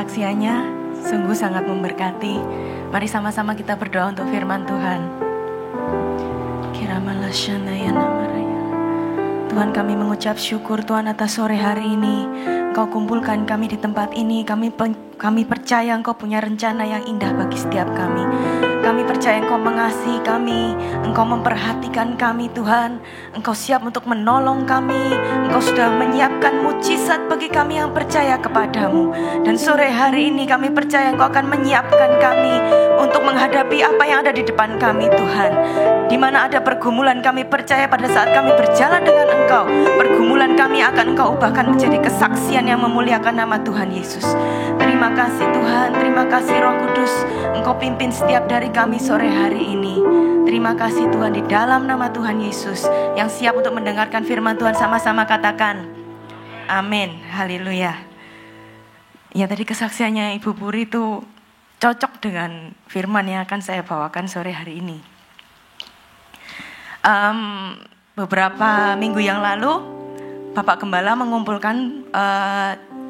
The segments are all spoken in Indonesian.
kesaksiannya sungguh sangat memberkati. Mari sama-sama kita berdoa untuk firman Tuhan. Tuhan, kami mengucap syukur Tuhan atas sore hari ini. Engkau kumpulkan kami di tempat ini. Kami percaya Engkau punya rencana yang indah bagi setiap kami. Kami percaya Engkau mengasihi kami. Engkau memperhatikan kami Tuhan. Engkau siap untuk menolong kami. Engkau sudah menyiapkan mukjizat bagi kami yang percaya kepadamu. Dan sore hari ini kami percaya Engkau akan menyiapkan kami untuk menghadapi apa yang ada di depan kami Tuhan. Di mana ada pergumulan, kami percaya pada saat kami berjalan dengan Engkau, pergumulan kami akan Engkau ubahkan menjadi kesaksian yang memuliakan nama Tuhan Yesus. Terima kasih Tuhan, terima kasih Roh Kudus, Engkau pimpin setiap dari kami sore hari ini. Terima kasih Tuhan, di dalam nama Tuhan Yesus. Yang siap untuk mendengarkan firman Tuhan sama-sama katakan amin, haleluya. Ya, tadi kesaksiannya Ibu Puri itu cocok dengan firman yang akan saya bawakan sore hari ini. Beberapa minggu yang lalu Bapak Gembala mengumpulkan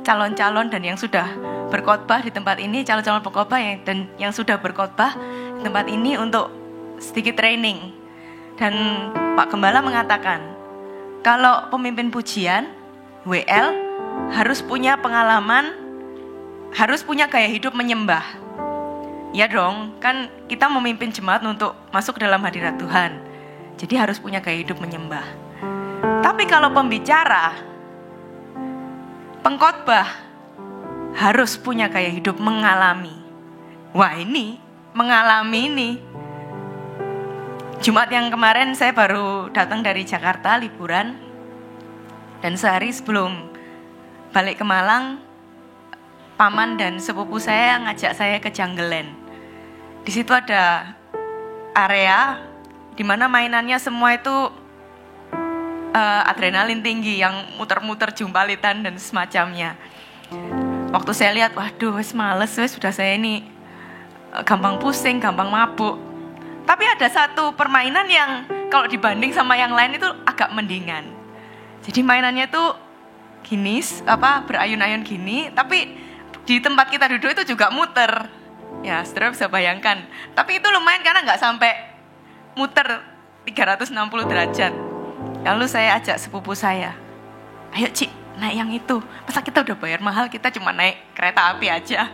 calon-calon dan yang sudah berkhotbah di tempat ini, calon-calon pengkhotbah dan yang sudah berkhotbah di tempat ini untuk sedikit training. Dan Pak Gembala mengatakan, kalau pemimpin pujian WL harus punya pengalaman, harus punya gaya hidup menyembah. Ya dong, kan kita memimpin jemaat untuk masuk dalam hadirat Tuhan. Jadi harus punya gaya hidup menyembah. Tapi kalau pembicara, pengkhotbah harus punya gaya hidup mengalami. Wah, ini mengalami ini. Jumat yang kemarin saya baru datang dari Jakarta liburan. Dan sehari sebelum balik ke Malang, paman dan sepupu saya ngajak saya ke Jungleland. Di situ ada area di mana mainannya semua itu adrenalin tinggi yang muter-muter jumpalitan dan semacamnya. Waktu saya lihat, waduh, wes males, wes sudah saya ini gampang pusing, gampang mabuk. Tapi ada satu permainan yang kalau dibanding sama yang lain itu agak mendingan. Jadi mainannya tuh gini, berayun-ayun gini, tapi di tempat kita duduk itu juga muter. Ya, saudara bisa bayangkan. Tapi itu lumayan karena nggak sampai muter 360 derajat. Lalu saya ajak sepupu saya, ayo Cik, naik yang itu. Masa kita udah bayar mahal, kita cuma naik kereta api aja.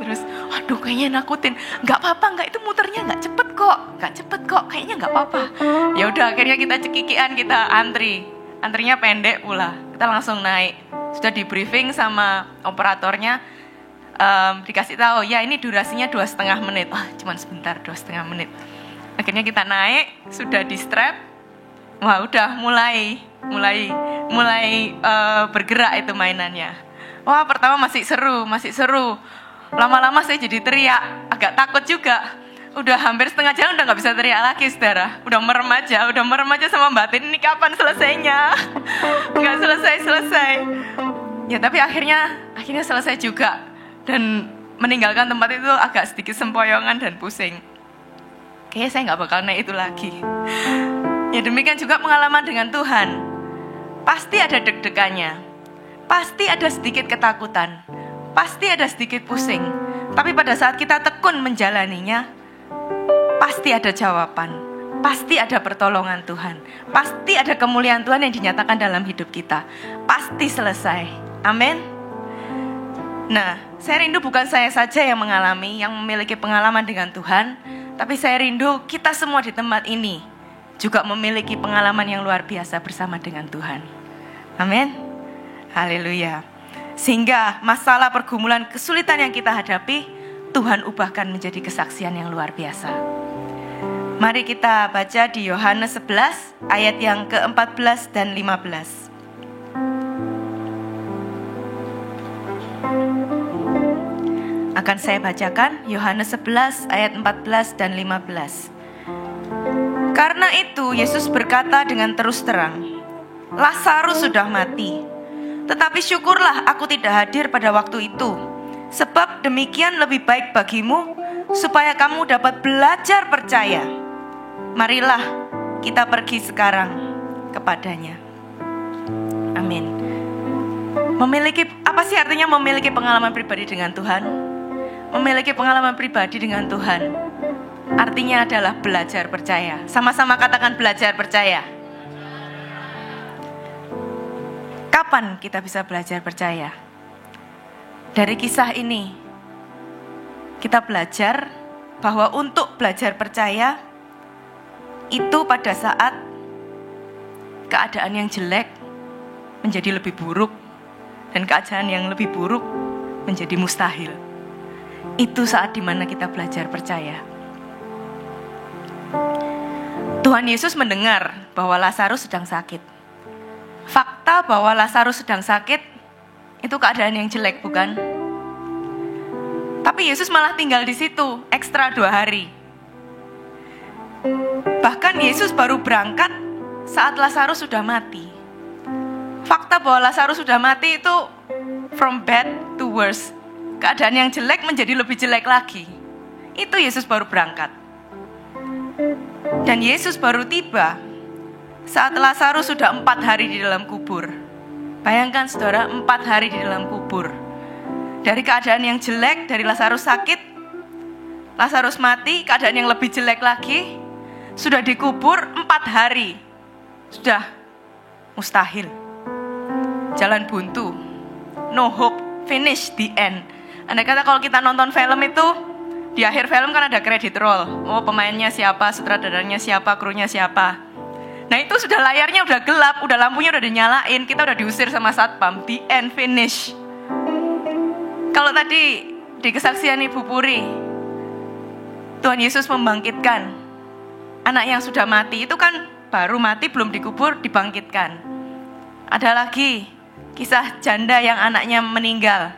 Terus, waduh kayaknya nakutin. Gak apa-apa, itu muternya gak cepet kok, kayaknya gak apa-apa. Ya udah, akhirnya kita cekikian, kita antrinya pendek pula. Kita langsung naik. Sudah di briefing sama operatornya, dikasih tahu, ya ini durasinya 2,5 menit. Cuman sebentar, 2,5 menit. Akhirnya kita naik, sudah di strap. Wah, udah mulai bergerak itu mainannya. Wah, pertama masih seru. Lama-lama saya jadi teriak, agak takut juga. Udah hampir setengah jalan udah gak bisa teriak lagi, saudara. Udah merem aja sama batin, ini kapan selesainya? Gak selesai. Ya, tapi akhirnya selesai juga. Dan meninggalkan tempat itu agak sedikit sempoyongan dan pusing. Kayaknya saya gak bakal naik itu lagi. Ya, demikian juga pengalaman dengan Tuhan. Pasti ada deg-degannya. Pasti ada sedikit ketakutan. Pasti ada sedikit pusing. Tapi pada saat kita tekun menjalaninya, pasti ada jawaban. Pasti ada pertolongan Tuhan. Pasti ada kemuliaan Tuhan yang dinyatakan dalam hidup kita. Pasti selesai. Amin. Nah, saya rindu bukan saya saja yang mengalami, yang memiliki pengalaman dengan Tuhan, tapi saya rindu kita semua di tempat ini juga memiliki pengalaman yang luar biasa bersama dengan Tuhan. Amin. Haleluya. Sehingga masalah, pergumulan, kesulitan yang kita hadapi, Tuhan ubahkan menjadi kesaksian yang luar biasa. Mari kita baca di Yohanes 11 ayat yang ke-14 dan 15. Akan saya bacakan Yohanes 11 ayat 14 dan 15. Karena itu Yesus berkata dengan terus terang, Lazarus sudah mati. Tetapi syukurlah aku tidak hadir pada waktu itu, sebab demikian lebih baik bagimu, supaya kamu dapat belajar percaya. Marilah kita pergi sekarang kepadanya. Amin. Memiliki apa Apa sih artinya memiliki pengalaman pribadi dengan Tuhan? Memiliki pengalaman pribadi dengan Tuhan artinya adalah belajar percaya. Sama-sama katakan belajar percaya. Kapan kita bisa belajar percaya? Dari kisah ini kita belajar bahwa untuk belajar percaya itu pada saat keadaan yang jelek menjadi lebih buruk dan keadaan yang lebih buruk menjadi mustahil. Itu saat dimana kita belajar percaya. Tuhan Yesus mendengar bahwa Lazarus sedang sakit. Fakta bahwa Lazarus sedang sakit itu keadaan yang jelek, bukan? Tapi Yesus malah tinggal di situ ekstra 2 hari. Bahkan Yesus baru berangkat saat Lazarus sudah mati. Fakta bahwa Lazarus sudah mati itu from bad to worse. Keadaan yang jelek menjadi lebih jelek lagi. Itu Yesus baru berangkat. Dan Yesus baru tiba saat Lazarus sudah 4 hari di dalam kubur. Bayangkan saudara, 4 hari di dalam kubur. Dari keadaan yang jelek, dari Lazarus sakit, Lazarus mati, keadaan yang lebih jelek lagi, sudah dikubur 4 hari. Sudah mustahil. Jalan buntu. No hope, finish, the end. Andai kata kalau kita nonton film itu, di akhir film kan ada credit roll. Oh, pemainnya siapa, sutradaranya siapa, krunya siapa. Nah itu sudah layarnya udah gelap, udah lampunya udah dinyalain, kita udah diusir sama satpam, the end, finish. Kalau tadi di kesaksian Ibu Puri, Tuhan Yesus membangkitkan anak yang sudah mati, itu kan baru mati, belum dikubur, dibangkitkan. Ada lagi kisah janda yang anaknya meninggal,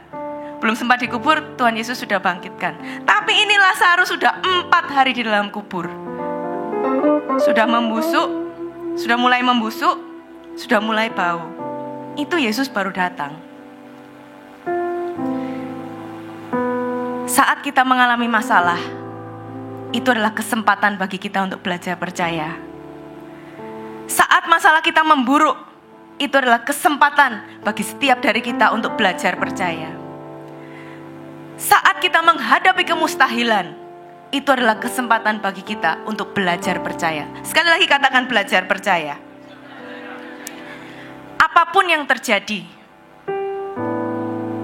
belum sempat dikubur, Tuhan Yesus sudah bangkitkan. Tapi ini Lazarus sudah 4 hari di dalam kubur. Sudah membusuk, sudah mulai membusuk, sudah mulai bau. Itu Yesus baru datang. Saat kita mengalami masalah, itu adalah kesempatan bagi kita untuk belajar percaya. Saat masalah kita memburuk, itu adalah kesempatan bagi setiap dari kita untuk belajar percaya. Saat kita menghadapi kemustahilan, itu adalah kesempatan bagi kita untuk belajar percaya. Sekali lagi katakan belajar percaya. Apapun yang terjadi,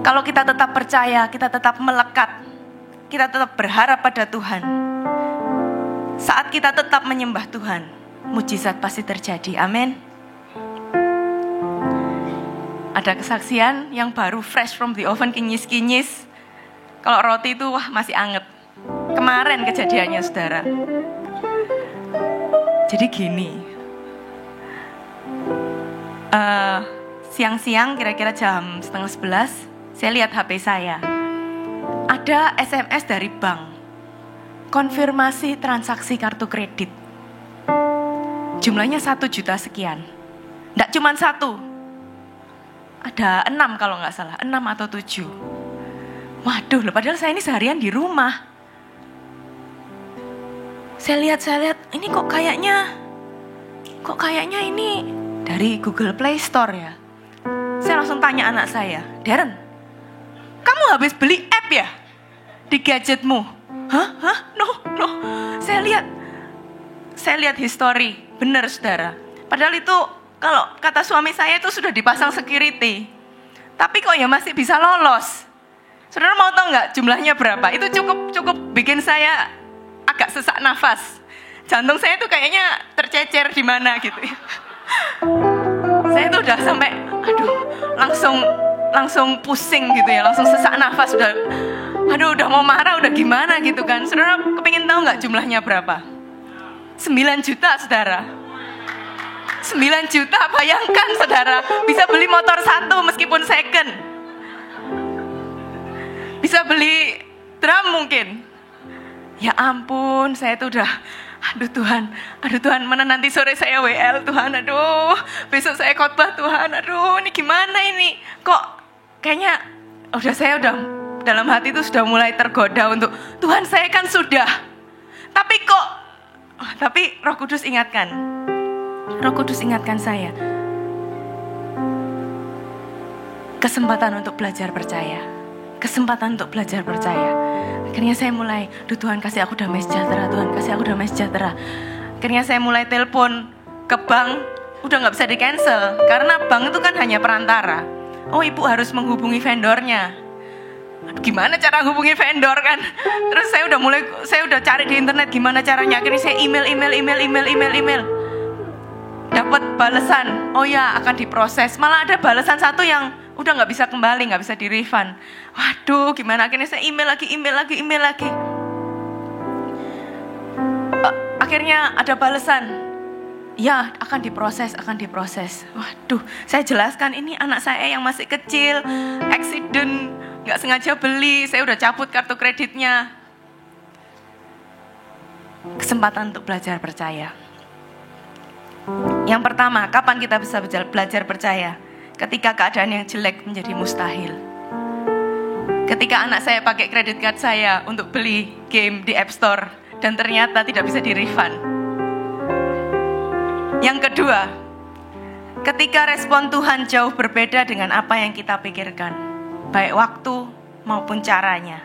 kalau kita tetap percaya, kita tetap melekat, kita tetap berharap pada Tuhan, saat kita tetap menyembah Tuhan, mujizat pasti terjadi. Amin. Ada kesaksian yang baru fresh from the oven, kinyis-kinyis. Kalau roti itu wah masih anget. Kemarin kejadiannya saudara. Jadi gini, siang-siang kira-kira jam 10:30, saya lihat HP saya. Ada SMS dari bank, konfirmasi transaksi kartu kredit. Jumlahnya 1 juta sekian. Nggak cuma 1, ada 6 kalau nggak salah, 6 atau 7. Waduh, padahal saya ini seharian di rumah. Saya lihat, ini kok kayaknya ini dari Google Play Store ya. Saya langsung tanya anak saya, Darren, kamu habis beli app ya di gadgetmu? Hah? No. Saya lihat history, benar saudara. Padahal itu kalau kata suami saya itu sudah dipasang security, tapi kok ya masih bisa lolos. Saudara mau tahu nggak jumlahnya berapa? Itu cukup bikin saya agak sesak nafas. Jantung saya tuh kayaknya tercecer di mana gitu ya. Saya tuh udah sampai, langsung pusing gitu ya, langsung sesak nafas, udah mau marah, udah gimana gitu kan. Saudara kepingin tahu nggak jumlahnya berapa? 9 juta saudara. 9 juta, bayangkan saudara, bisa beli motor 1 meskipun second. Bisa beli drum mungkin. Ya ampun, saya tuh udah, aduh Tuhan, mana nanti sore saya WL Tuhan, besok saya khotbah Tuhan, ini gimana ini? Kok kayaknya saya udah dalam hati itu sudah mulai tergoda untuk, Tuhan saya kan sudah. Tapi Roh Kudus ingatkan. Roh Kudus ingatkan saya. Kesempatan untuk belajar percaya. Kesempatan untuk belajar percaya. Akhirnya saya mulai, Tuhan kasih aku damai sejahtera, Tuhan kasih aku damai sejahtera. Akhirnya saya mulai telepon ke bank, udah gak bisa di cancel. Karena bank itu kan hanya perantara. Oh, ibu harus menghubungi vendornya. Aduh, gimana cara hubungi vendor kan? Terus saya udah cari di internet gimana caranya. Akhirnya saya email. Dapat balasan, oh ya akan diproses. Malah ada balasan satu yang udah nggak bisa kembali, nggak bisa di refund. Waduh, gimana? Akhirnya saya email lagi. Akhirnya ada balasan, ya akan diproses. Waduh, saya jelaskan ini anak saya yang masih kecil, accident, nggak sengaja beli. Saya udah cabut kartu kreditnya. Kesempatan untuk belajar percaya. Yang pertama, kapan kita bisa belajar percaya? Ketika keadaan yang jelek menjadi mustahil. Ketika anak saya pakai kredit card saya untuk beli game di App Store dan ternyata tidak bisa di-refund. Yang kedua, ketika respon Tuhan jauh berbeda dengan apa yang kita pikirkan, baik waktu maupun caranya.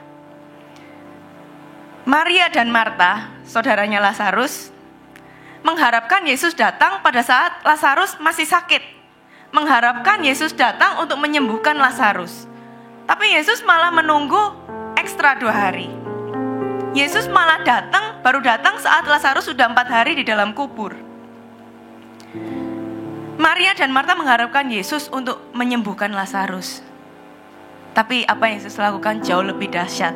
Maria dan Marta, saudaranya Lazarus, mengharapkan Yesus datang pada saat Lazarus masih sakit. Mengharapkan Yesus datang untuk menyembuhkan Lazarus. Tapi Yesus malah menunggu ekstra 2 hari. Yesus malah baru datang saat Lazarus sudah 4 hari di dalam kubur. Maria dan Marta mengharapkan Yesus untuk menyembuhkan Lazarus. Tapi apa yang Yesus lakukan jauh lebih dahsyat,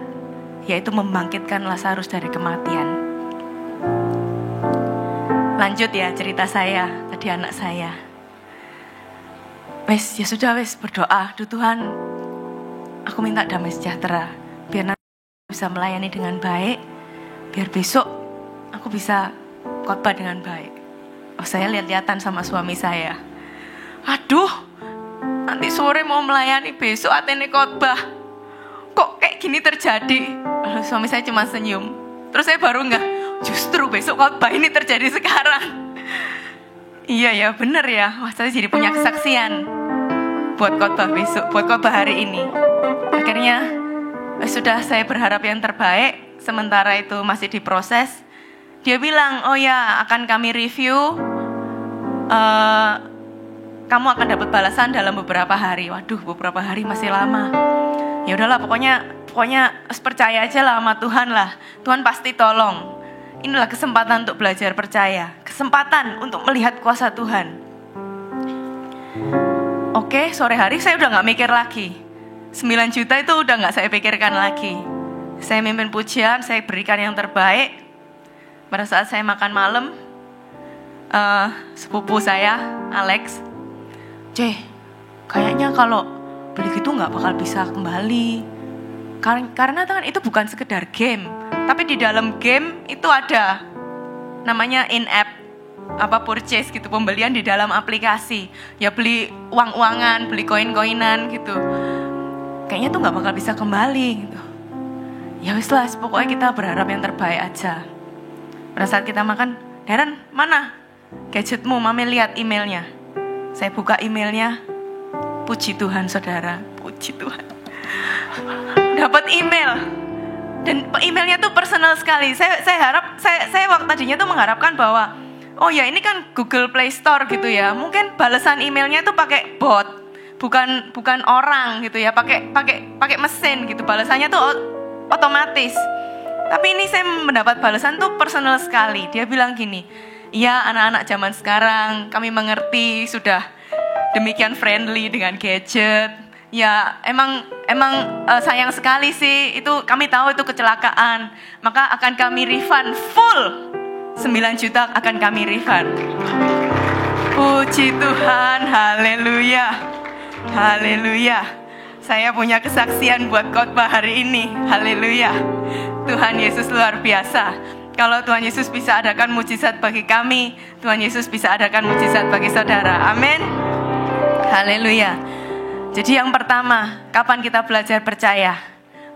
yaitu membangkitkan Lazarus dari kematian. Lanjut ya cerita saya, tadi anak saya. Ya sudah berdoa, Tuhan, aku minta damai sejahtera, biar nanti bisa melayani dengan baik, biar besok aku bisa khotbah dengan baik. Oh, saya lihat-lihatan sama suami saya. Aduh, nanti sore mau melayani, besok atene khotbah. Kok kayak gini terjadi? Lalu suami saya cuma senyum. Terus saya baru justru besok khotbah ini terjadi sekarang. Iya ya, benar ya. Wah, saya jadi punya kesaksian buat khotbah besok, buat khotbah hari ini. Akhirnya sudah, saya berharap yang terbaik. Sementara itu masih diproses. Dia bilang, oh ya akan kami review. Kamu akan dapat balasan dalam beberapa hari. Waduh, beberapa hari masih lama. Ya udahlah, pokoknya percaya aja lah sama Tuhan lah. Tuhan pasti tolong. Inilah kesempatan untuk belajar percaya. Kesempatan untuk melihat kuasa Tuhan. Oke, sore hari saya udah gak mikir lagi. 9 juta itu udah gak saya pikirkan lagi. Saya mimpin pujian, saya berikan yang terbaik. Pada saat saya makan malam, sepupu saya, Alex, kayaknya kalau beli gitu gak bakal bisa kembali. Karena kan itu bukan sekedar game, tapi di dalam game itu ada namanya in-app purchase gitu, pembelian di dalam aplikasi. Ya beli uang-uangan, beli koin-koinan gitu. Kayaknya tuh gak bakal bisa kembali gitu. Ya wis lah, pokoknya kita berharap yang terbaik aja. Pada saat kita makan, Darren mana gadgetmu? Mami lihat emailnya. Saya buka emailnya. Puji Tuhan saudara, puji Tuhan. Dapat email. Dan emailnya tuh personal sekali. Saya waktu tadinya tuh mengharapkan bahwa oh ya ini kan Google Play Store gitu ya. Mungkin balasan emailnya tuh pakai bot, bukan orang gitu ya, pakai mesin gitu. Balasannya tuh otomatis. Tapi ini saya mendapat balasan tuh personal sekali. Dia bilang gini, "Iya, anak-anak zaman sekarang kami mengerti sudah demikian friendly dengan gadget. Ya emang sayang sekali sih, itu kami tahu itu kecelakaan. Maka akan kami refund full 9 juta akan kami refund." Puji Tuhan, haleluya. Haleluya. Saya punya kesaksian buat khotbah hari ini. Haleluya. Tuhan Yesus luar biasa. Kalau Tuhan Yesus bisa adakan mujizat bagi kami, Tuhan Yesus bisa adakan mujizat bagi saudara. Amin. Haleluya. Jadi yang pertama, kapan kita belajar percaya?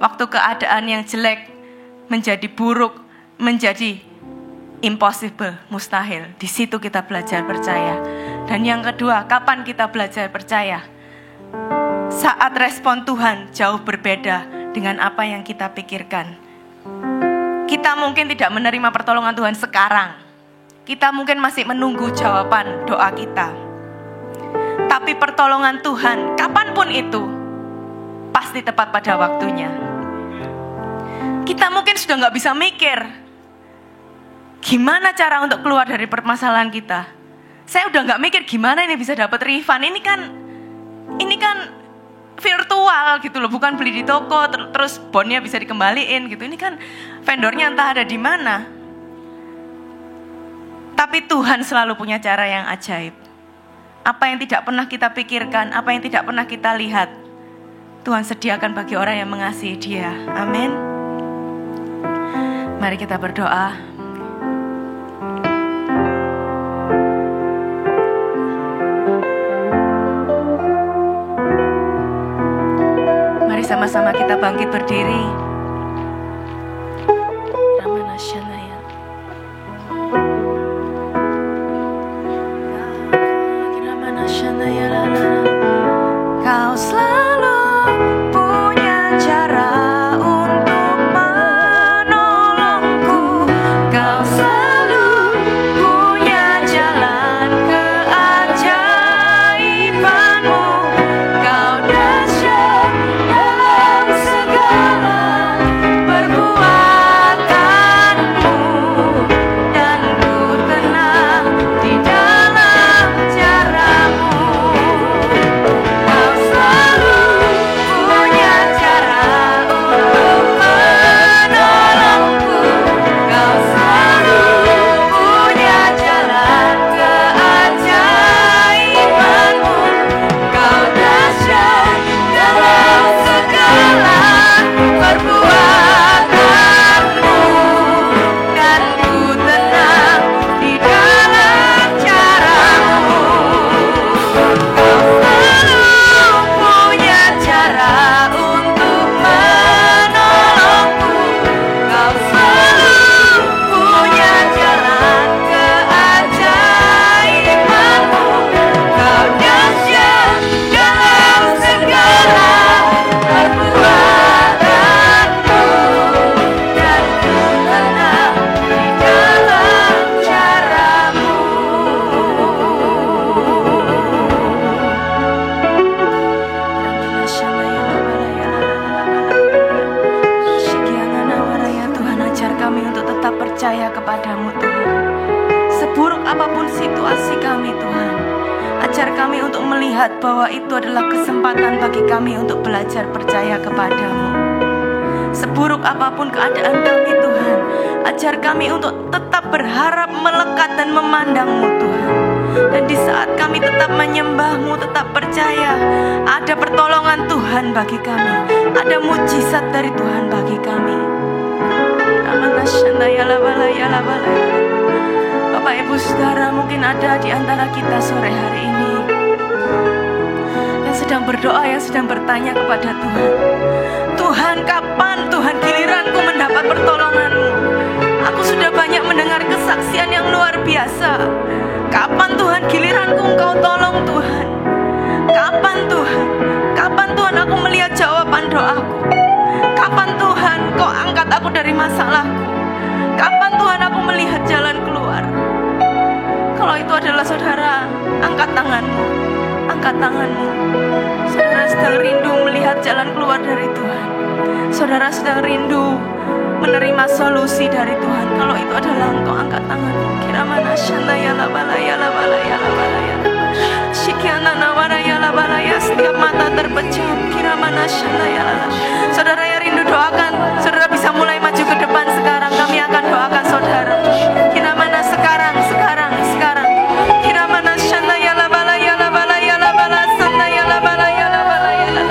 Waktu keadaan yang jelek menjadi buruk, menjadi impossible, mustahil. Di situ kita belajar percaya. Dan yang kedua, kapan kita belajar percaya? saat respon Tuhan jauh berbeda dengan apa yang kita pikirkan. Kita mungkin tidak menerima pertolongan Tuhan sekarang. Kita mungkin masih menunggu jawaban doa kita. Tapi pertolongan Tuhan, kapanpun itu, pasti tepat pada waktunya. Kita mungkin sudah gak bisa mikir, gimana cara untuk keluar dari permasalahan kita. Saya udah gak mikir gimana ini bisa dapat refund. Ini kan virtual gitu loh, bukan beli di toko terus bonnya bisa dikembaliin gitu. Ini kan vendornya entah ada di mana. Tapi Tuhan selalu punya cara yang ajaib. Apa yang tidak pernah kita pikirkan, apa yang tidak pernah kita lihat, Tuhan sediakan bagi orang yang mengasihi Dia. Amin. Mari kita berdoa. Mari sama-sama kita bangkit berdiri. Kau selalu punya cara untuk menolongku. Kau selalu punya jalan keajaibanmu. Kau dahsyat dalam segala perbuatanmu, dan ku tenang di dalam caramu. Kau selalu punya cara untuk menolongku. Kau selalu punya jalan keajaibanmu. Kau dahsyat dalam segala perbuatanmu, dan ku tenang di dalam caramu. Kau selalu punya cara untuk menolongku. Kau selalu punya jalan keajaibanmu. Kau dahsyat dalam segala perbuatanmu, dan ku tenang di dalam caramu. Tuhan, ajar kami untuk tetap percaya kepadamu Tuhan. Seburuk apapun situasi kami Tuhan, ajar kami untuk melihat bahwa itu adalah kesempatan bagi kami untuk belajar percaya kepadamu. Seburuk apapun keadaan kami Tuhan, ajar kami untuk tetap berharap, melekat dan memandangmu Tuhan. Dan di saat kami tetap menyembahmu, tetap percaya ada pertolongan Tuhan bagi kami, ada mujizat dari Tuhan bagi kami. Bapak Ibu Saudara, mungkin ada di antara kita sore hari ini yang sedang berdoa, yang sedang bertanya kepada Tuhan. Tuhan, kapan Tuhan giliranku mendapat pertolongan-Mu? Aku sudah banyak mendengar kesaksian yang luar biasa. Kapan Tuhan giliranku Engkau tolong Tuhan? Kapan Tuhan? Kapan Tuhan aku melihat jawaban doaku? Kapan Tuhan Kau angkat aku dari masalahku? Kapan Tuhan aku melihat jalan keluar? Kalau itu adalah saudara, angkat tanganmu. Angkat tanganmu. Saudara sedang rindu melihat jalan keluar dari Tuhan. Saudara sedang rindu menerima solusi dari Tuhan. Kalau itu adalah engkau, angkat tanganmu. Kiramana shandaya la balaya la balaya la balaya. Shikiana nawaraya la balaya. Setiap mata terpejam. Kiramana shandaya la. Saudara yang rindu, doakan. Saudara bisa mulai maju ke depan sekarang. Kami akan doakan saudara. Kiramana sekarang. Kiramana shandaya la balaya la balaya la balaya. Shandaya la balaya la balaya la.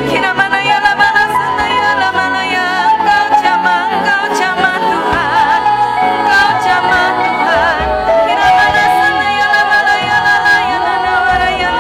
Kiramana ya la balaya shandaya la balaya. Engkau jamah Tuhan. Engkau jamah Tuhan. Kiramana shandaya la balaya la balaya la balaya.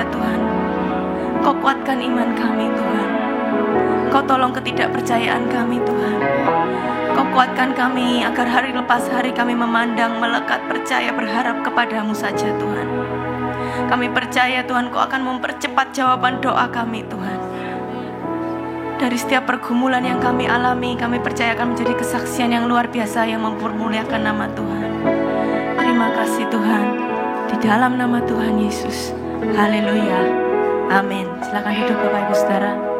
percaya Tuhan. Kau kuatkan iman kami Tuhan. Kau tolong ketidakpercayaan kami Tuhan. Kau kuatkan kami agar hari lepas hari kami memandang, melekat, percaya, berharap kepadamu saja Tuhan. Kami percaya Tuhan Kau akan mempercepat jawaban doa kami Tuhan. Dari setiap pergumulan yang kami alami, kami percaya akan menjadi kesaksian yang luar biasa yang mempermuliakan nama Tuhan. Terima kasih Tuhan. Di dalam nama Tuhan Yesus. Haleluya. Amin. Silakan duduk Bapak Ibu Saudara.